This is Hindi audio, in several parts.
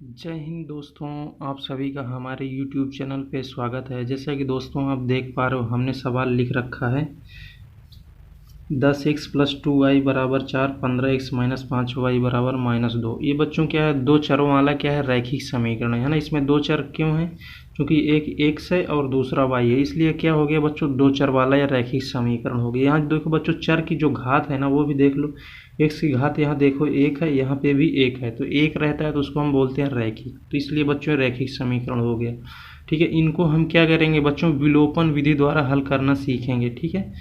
जय हिंद दोस्तों। आप सभी का हमारे YouTube चैनल पे स्वागत है। जैसा कि दोस्तों आप देख पा रहे हो, हमने सवाल लिख रखा है 10x प्लस 2y बराबर 4, 15x माइनस 5y बराबर -2। ये बच्चों क्या है, दो चरों वाला क्या है, रैखिक समीकरण है ना। इसमें दो चर क्यों है? क्योंकि एक x है और दूसरा y है, इसलिए क्या हो गया बच्चों, दो चर वाला या रैखिक समीकरण हो गया। यहाँ देखो बच्चों, चर की जो घात है ना वो भी देख लो। x की घात यहाँ देखो एक है, यहाँ पे भी एक है, तो एक रहता है तो उसको हम बोलते हैं रैखिक, तो इसलिए बच्चों रैखिक समीकरण हो गया। ठीक है, इनको हम क्या करेंगे बच्चों, विलोपन विधि द्वारा हल करना सीखेंगे। ठीक है,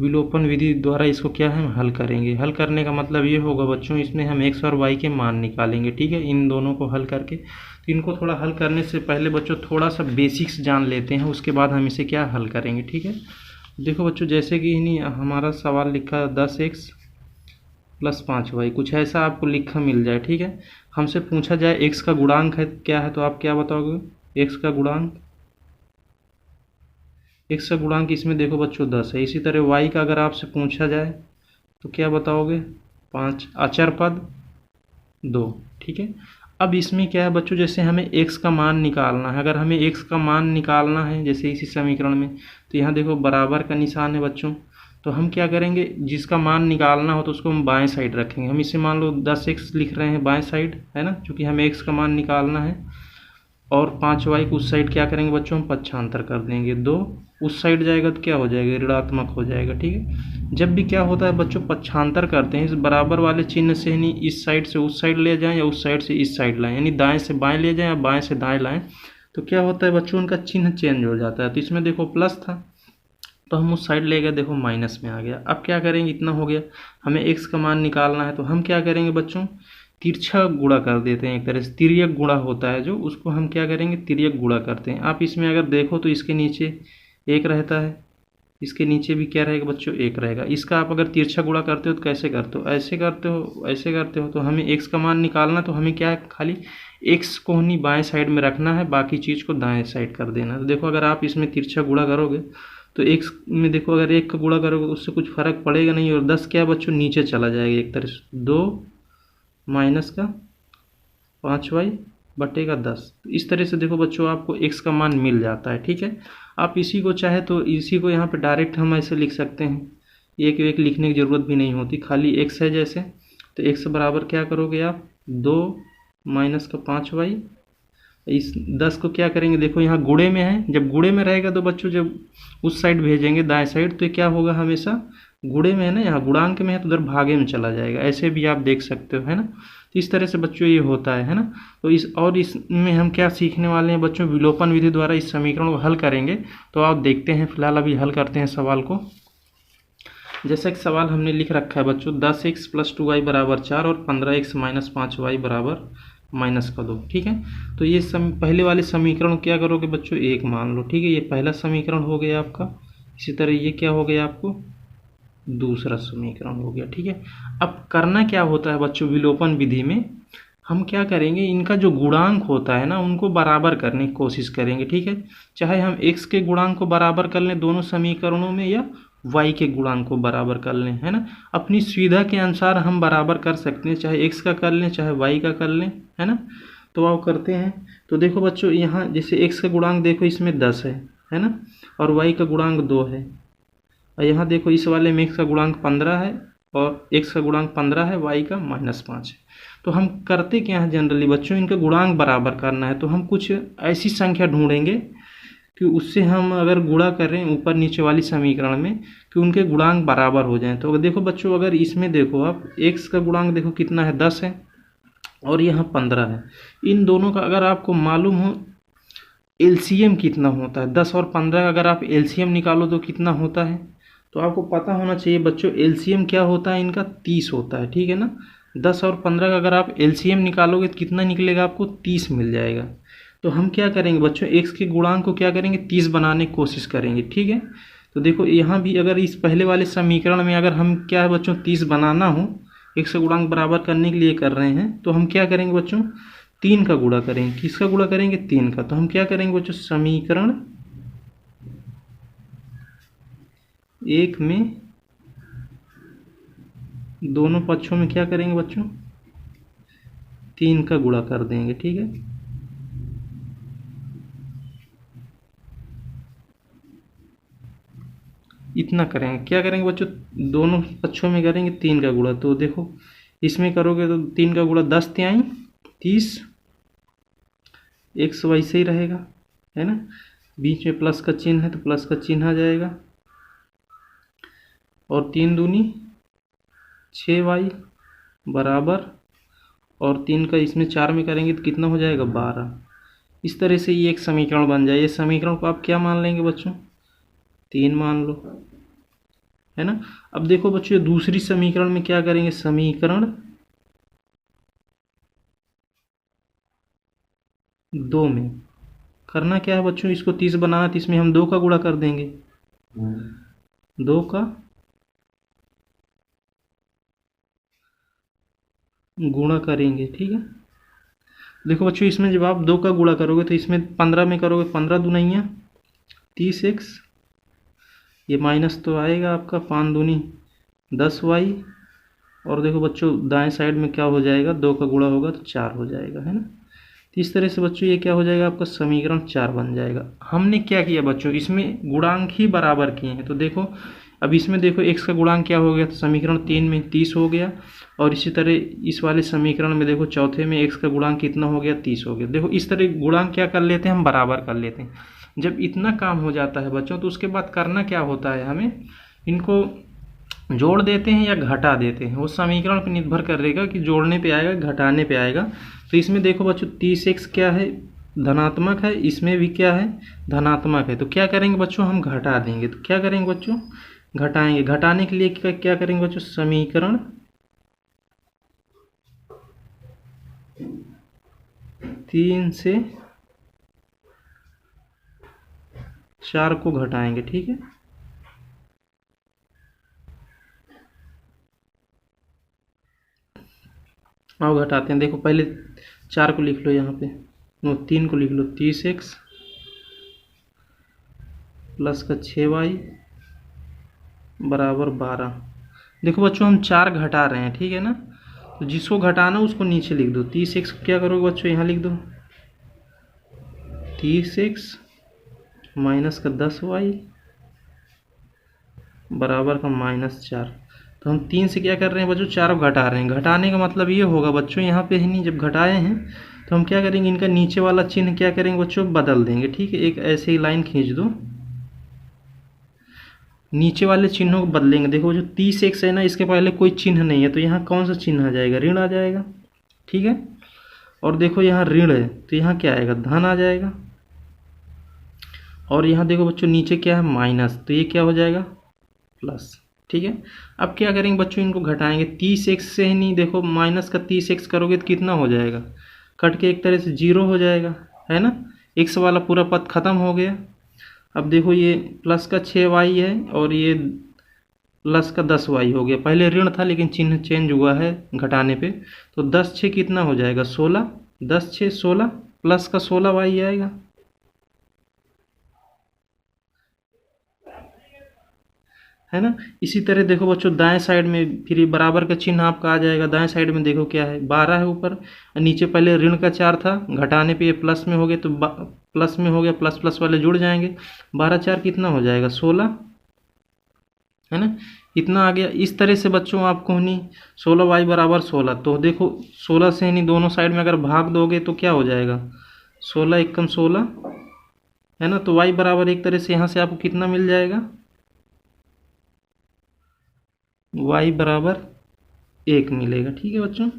विलोपन विधि द्वारा इसको क्या है, हम हल करेंगे। हल करने का मतलब ये होगा बच्चों, इसमें हम x और y के मान निकालेंगे। ठीक है, इन दोनों को हल करके, तो इनको थोड़ा हल करने से पहले बच्चों थोड़ा सा बेसिक्स जान लेते हैं, उसके बाद हम इसे क्या हल करेंगे। ठीक है, देखो बच्चों, जैसे कि नहीं हमारा सवाल लिखा 10x प्लस 5y, कुछ ऐसा आपको लिखा मिल जाए। ठीक है, हमसे पूछा जाए x का गुणांक है क्या है, तो आप क्या बताओगे? x का गुणांक, x का गुणांक इसमें देखो बच्चों 10 है। इसी तरह y का अगर आपसे पूछा जाए तो क्या बताओगे? 5, अचर पद 2। ठीक है, अब इसमें क्या है बच्चों, जैसे हमें x का मान निकालना है, अगर हमें x का मान निकालना है जैसे इसी समीकरण में, तो यहाँ देखो बराबर का निशान है बच्चों। तो हम क्या करेंगे, जिसका मान निकालना हो तो उसको हम बाएं साइड रखेंगे। हम इसे मान लो 10x लिख रहे हैं बाएं साइड, है ना, क्योंकि हमें x का मान निकालना है। और 5y को उस साइड क्या करेंगे बच्चों, हम पक्षांतर कर देंगे। 2 उस साइड जाएगा तो क्या हो जाएगा, ऋणात्मक हो जाएगा। ठीक है, जब भी क्या होता है बच्चों, पक्षांतर करते हैं, इस बराबर वाले चिन्ह से नहीं इस साइड से उस साइड ले जाएं या उस साइड से इस साइड लाएं, यानी दाएं से बाएं ले जाएं या बाएं से दाएं लाएं, तो क्या होता है बच्चों, उनका चिन्ह चेंज हो जाता है। तो इसमें देखो प्लस था तो हम उस साइड ले गए, देखो माइनस में आ गया। अब क्या करेंगे, इतना हो गया, हमें x का मान निकालना है, तो हम क्या करेंगे बच्चों, तिरछा गुणा कर देते हैं। एक तरह से तिर्यक गुणा होता है जो, उसको हम क्या करेंगे, तिर्यक गुणा करते हैं। आप इसमें अगर देखो तो इसके नीचे एक रहता है, इसके नीचे भी क्या रहेगा बच्चों, एक रहेगा। इसका आप अगर तिरछा गुणा करते हो तो कैसे करते हो, ऐसे करते हो, ऐसे करते हो। तो हमें x का मान निकालना, तो हमें क्या है, खाली x को ही बाएं साइड में रखना है, बाकी चीज़ को दाएं साइड कर देना। तो देखो अगर आप इसमें तिरछा गुणा करोगे तो x में देखो, अगर 1 का गुणा करोगे उससे कुछ फर्क पड़ेगा नहीं, और 10 क्या बच्चों नीचे चला जाएगा एक तरह से। 2 माइनस का 5y बटेगा 10। तो इस तरह से देखो बच्चों आपको x का मान मिल जाता है। ठीक है, आप इसी को चाहे तो इसी को यहाँ पे डायरेक्ट हम ऐसे लिख सकते हैं, एक एक लिखने की ज़रूरत भी नहीं होती, खाली x है जैसे, तो x बराबर क्या करोगे आप, 2 माइनस का 5y। इस 10 को क्या करेंगे, देखो यहाँ गुणे में है, जब गुणे में रहेगा तो बच्चों जब उस साइड भेजेंगे दाएं साइड, तो क्या होगा, हमेशा गुणे में है ना, यहाँ गुणांक में है तो उधर भागे में चला जाएगा। ऐसे भी आप देख सकते हो, है ना। तो इस तरह से बच्चों ये होता है ना। तो इसमें हम क्या सीखने वाले हैं बच्चों, विलोपन विधि द्वारा इस समीकरण को हल करेंगे। तो आप देखते हैं, फिलहाल अभी हल करते हैं सवाल को। जैसा कि सवाल हमने लिख रखा है बच्चों, 10x प्लस 2y बराबर 4 और 15x माइनस 5y बराबर -2। ठीक है, तो ये पहले वाले समीकरण क्या करोगे बच्चों, एक मान लो। ठीक है, ये पहला समीकरण हो गया आपका। इसी तरह ये क्या हो गया आपको, दूसरा समीकरण हो गया। ठीक है, अब करना क्या होता है बच्चों, विलोपन विधि में हम क्या करेंगे, इनका जो गुणांक होता है ना उनको बराबर करने की कोशिश करेंगे। ठीक है, चाहे हम x के गुणांक को बराबर कर लें दोनों समीकरणों में, या y के गुणांक को बराबर कर लें, है ना। अपनी सुविधा के अनुसार हम बराबर कर सकते हैं, चाहे x का कर लें चाहे y का कर लें, है ना। तो आप करते हैं, तो देखो बच्चों यहाँ जैसे x का गुणांक देखो इसमें 10 है ना, और y का गुणांक 2 है। और यहाँ देखो इस वाले में x का गुणांक 15 है और x का गुणांक 15 है, y का -5 है। तो हम करते क्या है जनरली बच्चों, इनका गुणांक बराबर करना है, तो हम कुछ ऐसी संख्या ढूंढेंगे कि उससे हम अगर गुणा करें ऊपर नीचे वाली समीकरण में, कि उनके गुणांक बराबर हो जाएं। तो देखो बच्चों, अगर इसमें देखो आप x का गुणांक देखो कितना है, 10 है, और यहाँ 15 है। इन दोनों का अगर आपको मालूम हो एलसीएम कितना होता है, 10 और 15 का अगर आप एलसीएम निकालो तो कितना होता है, तो आपको पता होना चाहिए बच्चों एलसीएम क्या होता है इनका, 30 होता है। ठीक है ना, 10 और 15 का अगर आप एलसीएम निकालोगे तो कितना निकलेगा, आपको 30 मिल जाएगा। तो हम क्या करेंगे बच्चों, x के गुणांक को क्या करेंगे, 30 बनाने की कोशिश करेंगे। ठीक है, तो देखो यहाँ भी अगर इस पहले वाले समीकरण में अगर हम क्या है बच्चों, 30 बनाना हो, x का गुणांक बराबर करने के लिए कर रहे हैं, तो हम क्या करेंगे बच्चों, 3 का गुणा करेंगे। किसका गुणा करेंगे, 3 का। तो हम क्या करेंगे बच्चों, समीकरण 1 में दोनों पक्षों में क्या करेंगे बच्चों, 3 का गुणा कर देंगे, ठीक है। इतना करेंगे, क्या करेंगे बच्चों, दोनों पक्षों में करेंगे 3 का गुणा। तो देखो इसमें करोगे तो 3 का गुणा 10 तिहाई 30, x वैसे ही रहेगा, है ना। बीच में प्लस का चिन्ह है तो प्लस का चिन्ह आ जाएगा, और 3 दूनी 6y बराबर, और 3 का इसमें 4 में करेंगे तो कितना हो जाएगा 12। इस तरह से ये एक समीकरण बन जाए। ये समीकरण को आप क्या मान लेंगे बच्चों, 3 मान लो, है ना। अब देखो बच्चों दूसरी समीकरण में क्या करेंगे, समीकरण 2 में करना क्या है बच्चों, इसको 30 बनाना, तो इसमें हम 2 का गुणा कर देंगे, 2 का गुणा करेंगे, ठीक है। देखो बच्चों इसमें जब आप 2 का गुणा करोगे तो इसमें 15 में करोगे, 15 दूनिया 30x, ये माइनस तो आएगा आपका, 5 दूनी 10y, और देखो बच्चों दाएं साइड में क्या हो जाएगा, 2 का गुणा होगा तो 4 हो जाएगा, है ना। तो इस तरह से बच्चों ये क्या हो जाएगा, आपका समीकरण 4 बन जाएगा। हमने क्या किया बच्चों, इसमें गुणांक ही बराबर किए हैं। तो देखो अब इसमें देखो x का गुणांक क्या हो गया, तो समीकरण 3 में 30 हो गया, और इसी तरह इस वाले समीकरण में देखो चौथे में x का गुणांक कितना हो गया, 30 हो गया। देखो इस तरह गुणांक क्या कर लेते हैं, हम बराबर कर लेते हैं। जब इतना काम हो जाता है बच्चों तो उसके बाद करना क्या होता है, हमें इनको जोड़ देते हैं या घटा देते हैं, वो समीकरण पर निर्भर करेगा कि जोड़ने पे आएगा घटाने पे आएगा। तो इसमें देखो बच्चों 30x क्या है, धनात्मक है, इसमें भी क्या है, धनात्मक है। तो क्या करेंगे बच्चों, हम घटा देंगे। तो क्या करेंगे बच्चों, घटाएंगे। घटाने के लिए क्या करेंगे बच्चों, समीकरण 3 से 4 को घटाएंगे, ठीक है। आओ घटाते हैं। देखो पहले 4 को लिख लो यहाँ पे, 3 को लिख लो, 30x प्लस का 6y बराबर 12। देखो बच्चों हम 4 घटा रहे हैं, ठीक है ना। तो जिसको घटाना उसको नीचे लिख दो। 30x को क्या करोगे बच्चों, यहाँ लिख दो 30x माइनस का 10y बराबर का -4। तो हम 3 से क्या कर रहे हैं बच्चों, 4 घटा रहे हैं। घटाने का मतलब ये होगा बच्चों, यहाँ पे ही नहीं, जब घटाए हैं तो हम क्या करेंगे, इनका नीचे वाला चिन्ह क्या करेंगे बच्चों, बदल देंगे, ठीक है। एक ऐसे ही लाइन खींच दो, नीचे वाले चिन्हों को बदलेंगे। देखो जो 30x है ना, इसके पहले कोई चिन्ह नहीं है, तो यहाँ कौन सा चिन्ह आ जाएगा, ऋण आ जाएगा, ठीक है। और देखो यहाँ ऋण है तो यहाँ क्या आएगा, धन आ जाएगा। और यहाँ देखो बच्चों नीचे क्या है, माइनस, तो ये क्या हो जाएगा, प्लस, ठीक है। अब क्या करेंगे बच्चों, इनको घटाएंगे। 30x से ही नहीं, देखो माइनस का 30x करोगे तो कितना हो जाएगा, कट के एक तरह से 0 हो जाएगा, है ना। x वाला पूरा पद खत्म हो गया। अब देखो ये प्लस का 6y है और ये प्लस का 10y हो गया। पहले ऋण था लेकिन चिन्ह चेंज हुआ है घटाने पे, तो 10 6 कितना हो जाएगा, 16, 10 6 16, प्लस का 16y आएगा, है ना। इसी तरह देखो बच्चों दाएं साइड में फिर ये बराबर का चिन्ह आपका आ जाएगा। दाएं साइड में देखो क्या है, 12 है ऊपर, नीचे पहले ऋण का 4 था, घटाने पे ये प्लस में हो गया, तो प्लस में हो गया, प्लस प्लस वाले जुड़ जाएंगे। 12 4 कितना हो जाएगा, 16, है ना। इतना आ गया। इस तरह से बच्चों आपको नहीं 16y बराबर 16, तो देखो 16 से नहीं दोनों साइड में अगर भाग दोगे तो क्या हो जाएगा, 16 एकम 16, है ना। तो y बराबर एक तरह से यहाँ से आपको कितना मिल जाएगा, y बराबर 1 मिलेगा, ठीक है बच्चों।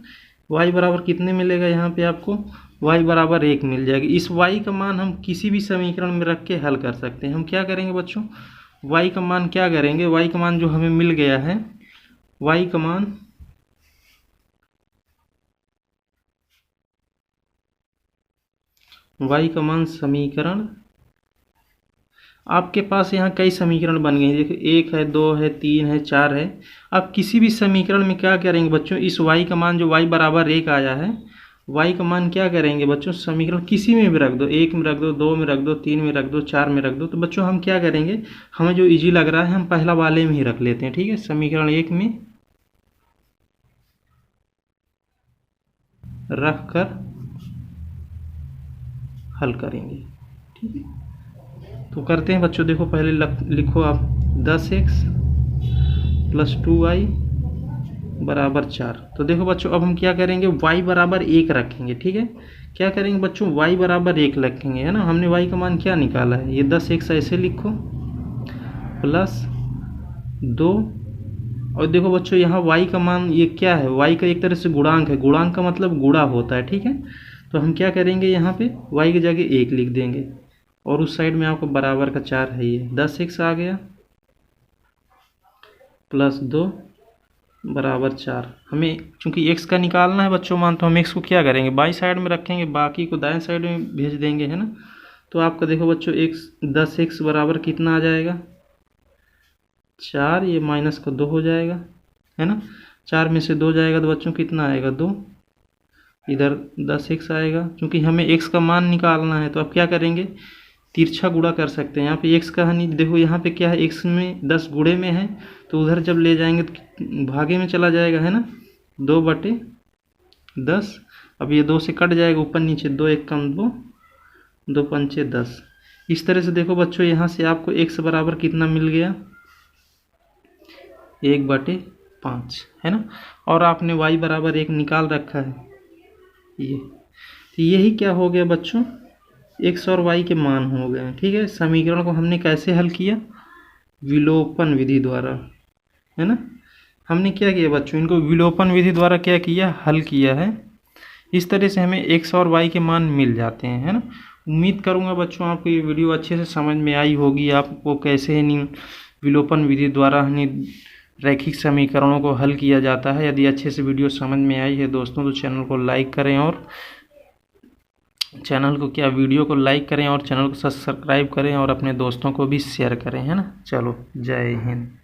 y बराबर कितने मिलेगा, यहाँ पे आपको y बराबर 1 मिल जाएगी। इस y का मान हम किसी भी समीकरण में रख के हल कर सकते हैं। हम क्या करेंगे बच्चों, y का मान क्या करेंगे, y का मान जो हमें मिल गया है, y का मान समीकरण, आपके पास यहाँ कई समीकरण बन गए हैं। देखो 1 है, 2 है, 3 है, 4 है। आप किसी भी समीकरण में क्या करेंगे बच्चों, इस y का मान जो y बराबर 1 आया है, y का मान क्या करेंगे बच्चों, समीकरण किसी में भी रख दो, 1 में रख दो, 2 में रख दो, 3 में रख दो, 4 में रख दो। तो बच्चों हम क्या करेंगे, हमें जो इजी लग रहा है हम पहला वाले में ही रख लेते हैं, ठीक है। समीकरण 1 में रख कर हल करेंगे। ठीक है, तो करते हैं बच्चों। देखो पहले लिखो आप 10x + 2y बराबर 4। तो देखो बच्चों अब हम क्या करेंगे, y बराबर 1 रखेंगे। ठीक है, क्या करेंगे बच्चों, y बराबर 1 रखेंगे, है ना। हमने y का मान क्या निकाला है, ये 10x ऐसे लिखो +2। और देखो बच्चों यहाँ y का मान ये क्या है, y का एक तरह से गुणांक है। गुणांक का मतलब गुणा होता है। ठीक है, तो हम क्या करेंगे, यहाँ पे y की जगह 1 लिख देंगे और उस साइड में आपको बराबर का 4 है, ये 10x आ गया +2 बराबर 4। हमें चूंकि x का निकालना है बच्चों मान, तो हम x को क्या करेंगे, बाई साइड में रखेंगे, बाकी को दाएं साइड में भेज देंगे, है ना। तो आपका देखो बच्चों 10x बराबर कितना आ जाएगा, 4। ये माइनस का 2 हो जाएगा, है ना। 4 में से 2 जाएगा तो बच्चों कितना आएगा, 2। इधर 10x आएगा। चूंकि हमें x का मान निकालना है तो अब क्या करेंगे, तिरछा गुणा कर सकते हैं। यहाँ पे x का हानि देखो, यहाँ पे क्या है, x में 10 गुणे में है, तो उधर जब ले जाएंगे तो भागे में चला जाएगा, है ना। 2/10। अब ये 2 से कट जाएगा ऊपर नीचे, 2 1 कम 2, 2 पंचे 10। इस तरह से देखो बच्चों यहाँ से आपको x बराबर कितना मिल गया, 1/5, है ना। और आपने y बराबर 1 निकाल रखा है ये। तो यही क्या हो गया बच्चों, x और y के मान हो गए। ठीक है, समीकरण को हमने कैसे हल किया, विलोपन विधि द्वारा, है ना। हमने क्या किया बच्चों, इनको विलोपन विधि द्वारा क्या किया, हल किया है। इस तरह से हमें x और y के मान मिल जाते हैं, है ना। उम्मीद करूंगा बच्चों आपको ये वीडियो अच्छे से समझ में आई होगी, आपको कैसे विलोपन विधि द्वारा रैखिक समीकरणों को हल किया जाता है। यदि अच्छे से वीडियो समझ में आई है दोस्तों तो चैनल को लाइक करें, और वीडियो को लाइक करें और चैनल को सब्सक्राइब करें और अपने दोस्तों को भी शेयर करें, है ना। चलो, जय हिंद।